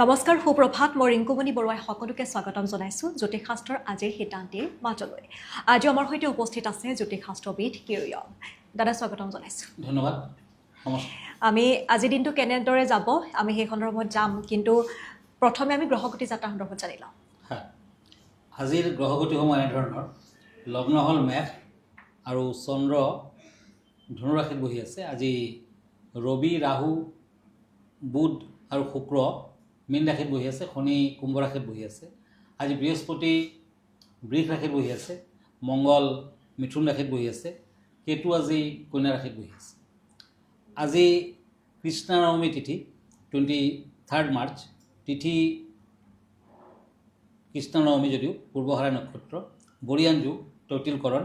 নমস্কাৰ সুপ্ৰভাত মই ৰিংকুমণি বৰুৱাই সকলোকে স্বাগতম জনাইছোঁ জ্যোতিষশাস্ত্ৰৰ আজিৰ সিদ্ধান্তিৰ মাজলৈ। আজি আমাৰ সৈতে উপস্থিত আছে জ্যোতিষশাস্ত্ৰবিদ কিৰিয়ম দাদা, স্বাগতম জনাইছোঁ। ধন্যবাদ। নমস্কাৰ। আমি আজিৰ দিনটো কেনেদৰে যাব আমি সেই সন্দৰ্ভত যাম, কিন্তু প্ৰথমে আমি গ্ৰহগতি যাত্ৰা সন্দৰ্ভত জানি লওঁ। হয়, আজিৰ গ্ৰহগতিসমূহ এনেধৰণৰ। লগ্ন হ'ল মেঘ আৰু চন্দ্ৰ ধনু ৰাশিত বহি আছে। আজি ৰবি, ৰাহু, বুধ আৰু শুক্ৰ মীন ৰাশিত বহি আছে। শনি কুম্ভ ৰাশিত বহি আছে। আজি বৃহস্পতি বৃষ ৰাশিত বহি আছে। মংগল মিথুন ৰাশিত বহি আছে। কেতু আজি কন্যা ৰাশিত বহি আছে। আজি কৃষ্ণ নৱমী তিথি 23 মাৰ্চ। তিথি কৃষ্ণ নৱমী যদিও পূৰ্বহাৰা নক্ষত্ৰ, বৰিয়ান যুগ, তৈতিলকৰণ।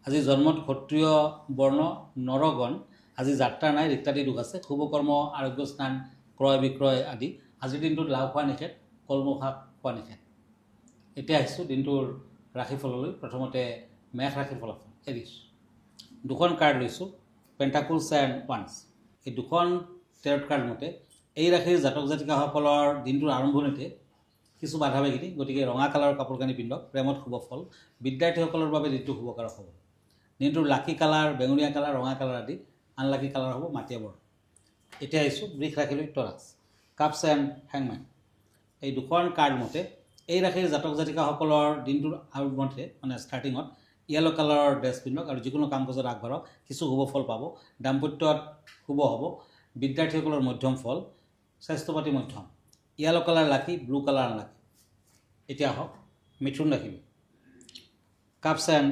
আজি জন্মত ক্ষত্ৰিয় বৰ্ণ নৰগণ। আজি যাত্ৰা নাই, ৰিক্তাদি দুখ আছে। শুভকৰ্ম, আৰোগ্য স্নান, ক্ৰয় বিক্ৰয় আদি। আজিৰ দিনটোত লাও খোৱা নিষেধ, কলমৌ শাক খোৱা নিষেধ। এতিয়া আহিছোঁ দিনটোৰ ৰাশিফললৈ। প্ৰথমতে মেঘ ৰাশিৰ ফলাফল এৰিছ। দুখন কাৰ্ড লৈছোঁ, পেণ্টাকুলছ এণ্ড ওৱান্স। এই দুখন টেৰট কাৰ্ড মতে এই ৰাশিৰ জাতক জাতিকাসকলৰ দিনটোৰ আৰম্ভণিতে কিছু বাধা বিঘিনি, গতিকে ৰঙা কালাৰৰ কাপোৰ কানি পিন্ধক। প্ৰেমত শুভ ফল। বিদ্যাৰ্থীসকলৰ বাবে দিনটো শুভকাৰক হ'ব। দিনটোৰ লাকি কালাৰ বেঙুনীয়া কালাৰ, ৰঙা কালাৰ আদি। আনলাকি কালাৰ হ'ব মাটিয়া বৰণ। এতিয়া আহিছোঁ বৃষ ৰাশিলৈ টৰাক্স, কাপছ এণ্ড হেংমেন। এই দুখন কাৰ্ড মতে এই ৰাশিৰ জাতক জাতিকাসকলৰ দিনটোৰ আৰম্ভণিতে ষ্টাৰ্টিঙত য়েল্ল' কালাৰৰ ড্ৰেছ পিন্ধক আৰু যিকোনো কাম কাজত আগবাঢ়ক। কিছু শুভ ফল পাব। দাম্পত্যত শুভ হ'ব। বিদ্যাৰ্থীসকলৰ মধ্যম ফল। স্বাস্থ্য পাতি মধ্যম। য়েল্ল' কালাৰ লাকি, ব্লু কালাৰ আনলাকি। এতিয়া আহক মিথুন ৰাশিলৈ, কাপছ এণ্ড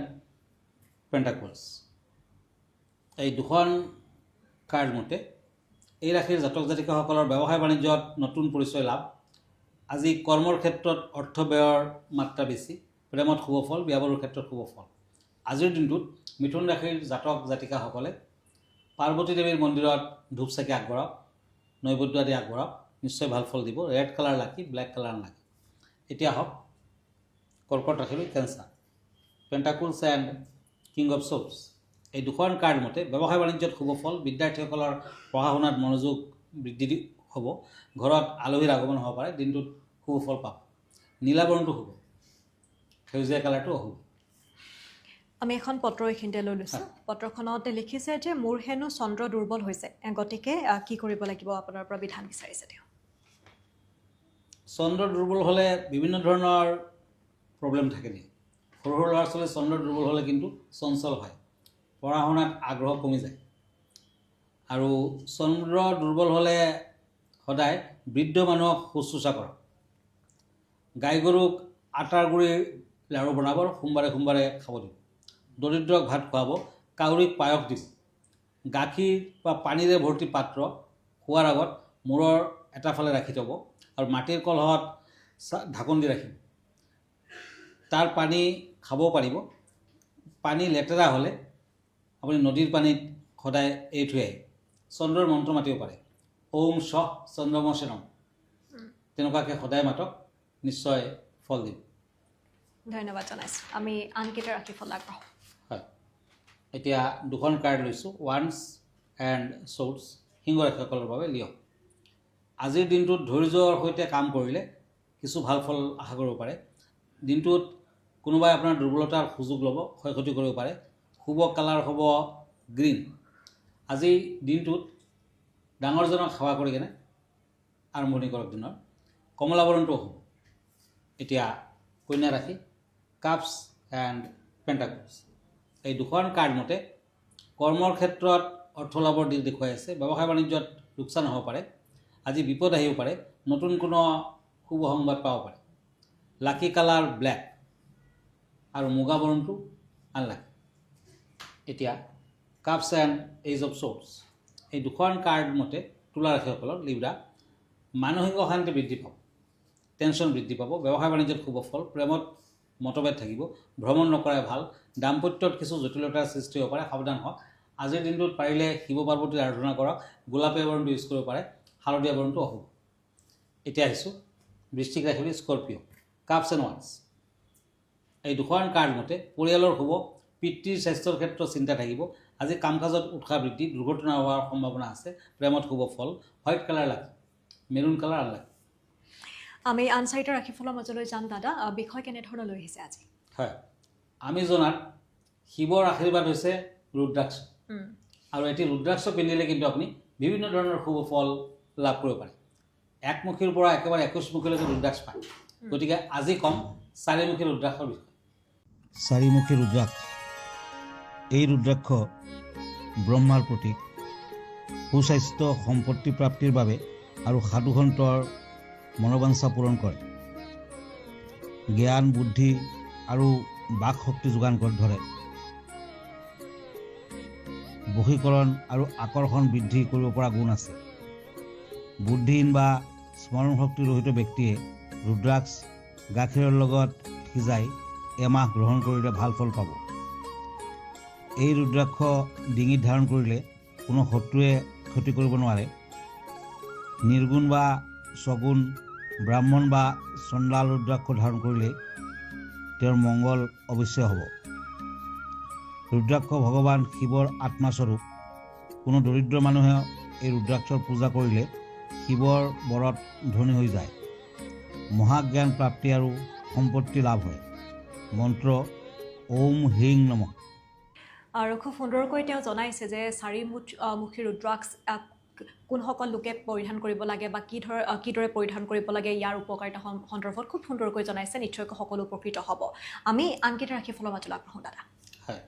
পেণ্টাকুলছ। এই দুখন কাৰ্ড মতে এই ৰাশিৰ জাতক জাতিকাসকলৰ ব্যৱসায় বাণিজ্যত নতুন পৰিচয় লাভ। আজি কৰ্মৰ ক্ষেত্ৰত অৰ্থ ব্যয়ৰ মাত্ৰা বেছি। প্ৰেমত শুভ ফল, বিয়া বাৰুৰ ক্ষেত্ৰত শুভ ফল। আজিৰ দিনটোত মিথুন ৰাশিৰ জাতক জাতিকাসকলে পাৰ্বতী দেৱীৰ মন্দিৰত ধূপ চাকি আগবঢ়াওক, নৈবেদ্য আদি আগবঢ়াওক। নিশ্চয় ভাল ফল দিব। ৰেড কালাৰ লাকি, ব্লেক কালাৰ আনলাকি। এতিয়া আহক কৰ্কট ৰাশিলৈ, কেঞ্চাৰ, পেণ্টাকুলছ এণ্ড কিং অফ শ্ব'ৰ্ডছ। এই দুখন কাৰ্ড মতে ব্যৱসায় বাণিজ্যত শুভ ফল। বিদ্যাৰ্থীসকলৰ পঢ়া শুনাত মনোযোগ বৃদ্ধি হ'ব। ঘৰত আলহীৰ আগমন হ'ব পাৰে। দিনটোত শুভ ফল পাব। নীলা বৰণটো শুভ, সেউজীয়া কালাৰটো অশুভ। আমি এখন পত্ৰ এইখিনিতে লৈ লৈছোঁ। পত্ৰখনত লিখিছে যে মোৰ হেনো চন্দ্ৰ দুৰ্বল হৈছে, গতিকে কি কৰিব লাগিব আপোনাৰ পৰা বিধান বিচাৰিছে তেওঁ। চন্দ্ৰ দুৰ্বল হ'লে বিভিন্ন ধৰণৰ প্ৰব্লেম থাকে নেকি? সৰু সৰু ল'ৰা ছোৱালীৰ চন্দ্ৰ দুৰ্বল হ'লে কিন্তু চঞ্চল হয়, পঢ়া শুনাত আগ্ৰহ কমি যায়। আৰু চন্দ্ৰ দুৰ্বল হ'লে সদায় বৃদ্ধ মানুহক শুশ্ৰূষা কৰক। গাই গৰুক আটাৰ গুড়িৰ লাড়ু বনাব, সোমবাৰে সোমবাৰে খাব দিব। দৰিদ্ৰক ভাত খুৱাব, কাউৰীক পায়স দিব। গাখীৰ বা পানীৰে ভৰ্তি পাত্ৰ খোৱাৰ আগত মূৰৰ এটা ফালে ৰাখি থ'ব আৰু মাটিৰ কলহত ঢাকন দি ৰাখিব। তাৰ পানী খাব পাৰিব। পানী লেতেৰা হ'লে আপুনি নদীৰ পানীত সদায় এৰি থৈ আহে। চন্দ্ৰৰ মন্ত্ৰ মাতিব পাৰে, ওম শ চন্দ্ৰমসে নম। তেনেকুৱাকৈ সদায় মাতক, নিশ্চয় ফল দিব। ধন্যবাদ জনাইছোঁ। আমি আনকেইটা ৰাশিফল আগবঢ়াওঁ। হয়, এতিয়া দুখন কাৰ্ড লৈছোঁ, ওৱান্স এণ্ড শ্ব'ৰ্ডছ। সিংহ ৰাশিসকলৰ বাবে লিঅ'। আজিৰ দিনটোত ধৈৰ্যৰ সৈতে কাম কৰিলে কিছু ভাল ফল আশা কৰিব পাৰে। দিনটোত কোনোবাই আপোনাৰ দুৰ্বলতাৰ সুযোগ ল'ব, ক্ষয় ক্ষতি কৰিব পাৰে। শুভ কালাৰ হ'ব গ্ৰীণ। আজি দিনটোত ডাঙৰজনক সেৱা কৰি কেনে আৰম্ভণি কৰক দিনৰ। কমলা বৰণটো হ'ব। এতিয়া কন্যা ৰাশি, কাপছ এণ্ড পেণ্টাকুলছ। এই দুখন কাৰ্ড মতে কৰ্মৰ ক্ষেত্ৰত অৰ্থ লাভৰ দিশ দেখুৱাই আছে। ব্যৱসায় বাণিজ্যত লোকচান হ'ব পাৰে। আজি বিপদ আহিব পাৰে। নতুন কোনো শুভ সংবাদ পাব পাৰে। লাকি কালাৰ ব্লেক আৰু মুগা বৰণটো আনলাকি। এতিয়া কাপছ এণ্ড এইজ অফ শ্ব'ৰ্ডছ। এই দুখন কাৰ্ড মতে তুলা ৰাশিসকলৰ লিব্ৰা, মানসিক অশান্তি বৃদ্ধি পাব, টেনশ্যন বৃদ্ধি পাব। ব্যৱসায় বাণিজ্যত শুভ ফল। প্ৰেমত মতভেদ থাকিব। ভ্ৰমণ নকৰাই ভাল। দাম্পত্যত কিছু জটিলতাৰ সৃষ্টি হ'ব পাৰে, সাৱধান হওক। আজিৰ দিনটোত পাৰিলে শিৱ পাৰ্বতীৰ আৰাধনা কৰক। গোলাপীয়া বৰণটো ইউজ কৰিব পাৰে, হালধীয়া বৰণটো অশুভ। এতিয়া আহিছোঁ বৃশ্চিক ৰাশিলৈ, স্কৰপিঅ', কাপছ এণ্ড ওৱান্স। এই দুখন কাৰ্ড মতে পৰিয়ালৰ শুভ। পিতৃৰ স্বাস্থ্যৰ ক্ষেত্ৰত চিন্তা থাকিব। আজি কাম কাজত উৎসাহ বৃদ্ধি, দুৰ্ঘটনা হোৱাৰ সম্ভাৱনা আছে। প্ৰেমত শুভ ফল। হোৱাইট কালাৰ লাকি, মেৰুণ কালাৰ আনলাকি। আমি আন চাৰিটা ৰাশিফলৰ মাজলৈ যাম দাদা বিষয় কেনেধৰণৰ লৈ আহিছে আজি হয় আমি জনাত শিৱৰ আশীৰ্বাদ হৈছে ৰুদ্ৰাক্ষ আৰু এটি ৰুদ্ৰাক্ষ পিন্ধিলে কিন্তু আপুনি বিভিন্ন ধৰণৰ শুভ ফল লাভ কৰিব পাৰে একমুখীৰ পৰা একেবাৰে 21 মুখীলৈকে ৰুদ্ৰাক্ষ পায় গতিকে আজি কম চাৰিমুখী ৰুদ্ৰাক্ষৰ বিষয়ে চাৰিমুখী ৰুদ্ৰাক্ষ এই ৰুদ্ৰাক্ষ ব্ৰহ্মাৰ প্ৰতীক সুস্বাস্থ্য সম্পত্তি প্ৰাপ্তিৰ বাবে আৰু সাধুসন্তৰ মনোবাঞ্ছা পূৰণ কৰে জ্ঞান বুদ্ধি আৰু বাক শক্তি যোগান ধৰে বশীকৰণ আৰু আকৰ্ষণ বৃদ্ধি কৰিব পৰা গুণ আছে বুদ্ধিহীন বা স্মৰণ শক্তি ৰহিত ব্যক্তিয়ে ৰুদ্ৰাক্ষ গাখীৰৰ লগত সিজাই এমাহ গ্ৰহণ কৰিলে ভাল ফল পাব এই ৰুদ্ৰাক্ষ ডিঙিত ধাৰণ কৰিলে কোনো শত্ৰুৱে ক্ষতি কৰিব নোৱাৰে নিৰ্গুণ বা সগুণ ব্ৰাহ্মণ বা চণ্ডাল ৰুদ্ৰাক্ষ ধাৰণ কৰিলে তেওঁৰ মংগল অৱশ্যে হ'ব ৰুদ্ৰাক্ষ ভগৱান শিৱৰ আত্মাস্বৰূপ কোনো দৰিদ্ৰ মানুহে এই ৰুদ্ৰাক্ষৰ পূজা কৰিলে শিৱৰ বৰত ধনী হৈ যায় মহাজ্ঞান প্ৰাপ্তি আৰু সম্পত্তি লাভ হয় মন্ত্ৰ ওম হ্ৰীং নমঃ আৰু খুব সুন্দৰকৈ তেওঁ জনাইছে যে চাৰিমুখী ৰুদ্ৰাক্ষ কোনসকল লোকে পৰিধান কৰিব লাগে বা কিদৰে পৰিধান কৰিব লাগে ইয়াৰ উপকাৰিতা সন্দৰ্ভত খুব সুন্দৰকৈ জনাইছে নিশ্চয়কৈ সকলো উপকৃত হ'ব আমি আনকেইটা ৰাশিফলৰ মাজলৈ আগবঢ়ো দাদা হয়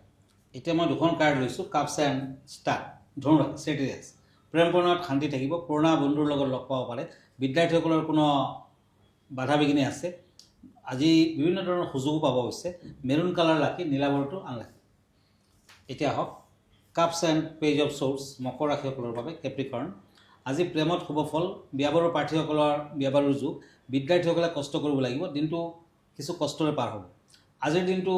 এতিয়া মই দুখন কাৰ্ড লৈছোঁ কাপছ এণ্ড ষ্টাৰ ধনুৰাশি চেটিৰিয়াছ প্ৰেম প্ৰণয়ত শান্তি থাকিব পুৰণা বন্ধুৰ লগত লগ পাব পাৰে বিদ্যাৰ্থীসকলৰ কোনো বাধা বিঘিনি আছে আজি বিভিন্ন ধৰণৰ সুযোগো পাব হৈছে মেৰুণ কালাৰ লাকি নীলাবৰটো আনলাকি এতিয়া আহক cups and page of swords মকৰ ৰাশিসকলৰ বাবে কেপ্ৰিকৰ্ণ আজি প্ৰেমত শুভ ফল বিয়াবাৰুৰ প্ৰাৰ্থীসকলৰ বিয়াবাৰুৰ যুগ বিদ্যাৰ্থীসকলে কষ্ট কৰিব লাগিব দিনটো কিছু কষ্টৰে পাৰ হ'ব আজিৰ দিনটো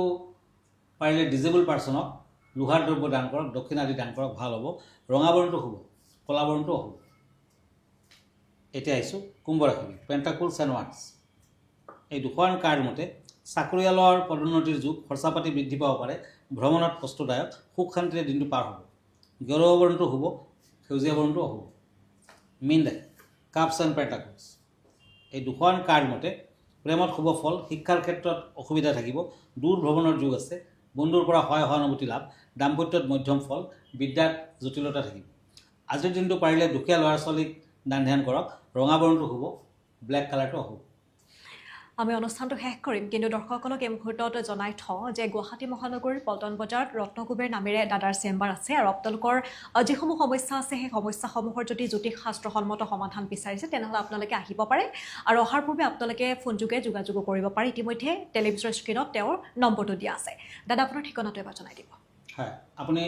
পাৰিলে ডিজেবল পাৰ্চনক লোহাৰ দ্ৰব্য দান কৰক দক্ষিণ আদি দান কৰক ভাল হ'ব ৰঙা বৰণটো শুভ কলা বৰণটো হ'ব এতিয়া আহিছোঁ কুম্ভ ৰাশি পেণ্টাকুলছ এণ্ড ওৱান্স এই দুখন কাৰ্ড মতে চাকৰিয়ালৰ পদোন্নতিৰ যুগ খৰচা পাতি বৃদ্ধি পাব পাৰে ভ্ৰমণত কষ্টদায়ক সুখ শান্তিৰে দিনটো পাৰ হ'ব গৌৰৱ বৰণটো হ'ব সেউজীয়া বৰণটোও হ'ব মীন ৰাশি কাপছ এণ্ড পেণ্টাকুলছ এই দুখন কাৰ্ড মতে প্ৰেমত শুভ ফল শিক্ষাৰ ক্ষেত্ৰত অসুবিধা থাকিব দূৰ ভ্ৰমণৰ যুগ আছে বন্ধুৰ পৰা সহানুভূতি লাভ দাম্পত্যত মধ্যম ফল বিদ্যাত জটিলতা থাকিব আজিৰ দিনটো পাৰিলে দুখীয়া ল'ৰা ছোৱালীক দান ধ্যান কৰক ৰঙা বৰণটো হ'ব ব্লেক কালাৰটো হ'ব আমি অনুষ্ঠানটো শেষ কৰিম কিন্তু দৰ্শকসকলক এই মুহূৰ্তত জনাই থওঁ যে গুৱাহাটী মহানগৰীৰ পল্টন বজাৰত ৰত্নকুবেৰ নামেৰে দাদাৰ চেম্বাৰ আছে আৰু আপোনালোকৰ যিসমূহ সমস্যা আছে সেই সমস্যাসমূহৰ যদি জ্যোতিষ শাস্ত্ৰসন্মত সমাধান বিচাৰিছে তেনেহ'লে আপোনালোকে আহিব পাৰে আৰু অহাৰ পূৰ্বে আপোনালোকে ফোনযোগে যোগাযোগ কৰিব পাৰে ইতিমধ্যে টেলিভিছৰ স্ক্ৰীণত তেওঁৰ নম্বৰটো দিয়া আছে দাদা আপোনাৰ ঠিকনাটো এবাৰ জনাই দিব হয় আপুনি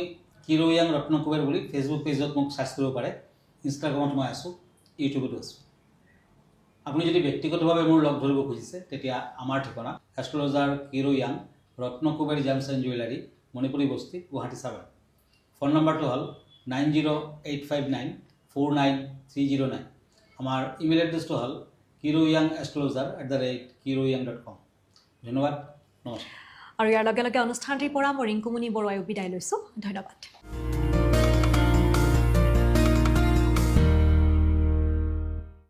কিৰোয়াং ৰত্নকুবেৰ বুলি ফেচবুক পেজত মোক চাৰ্চ কৰিব পাৰে ইনষ্টাগ্ৰামত মই আছোঁ ইউটিউবতো আছোঁ আপুনি যদি ব্যক্তিগতভাৱে মোৰ লগ ধৰিব খুজিছে তেতিয়া আমাৰ ঠিকনা astrologer Kirowang Ratnakuber gems and jewellery Manipuri Basti Guwahati চাবাৰ phone নম্বৰটো হ'ল 9085949309 আমাৰ ইমেইল এড্ৰেছটো হ'ল kiroyangastrologer@kiroyang.com ধন্যবাদ নমস্কাৰ আৰু ইয়াৰ লগে লগে অনুষ্ঠানটিৰ পৰা মই ৰিংকুমণি বৰুৱাই বিদায় লৈছোঁ ধন্যবাদ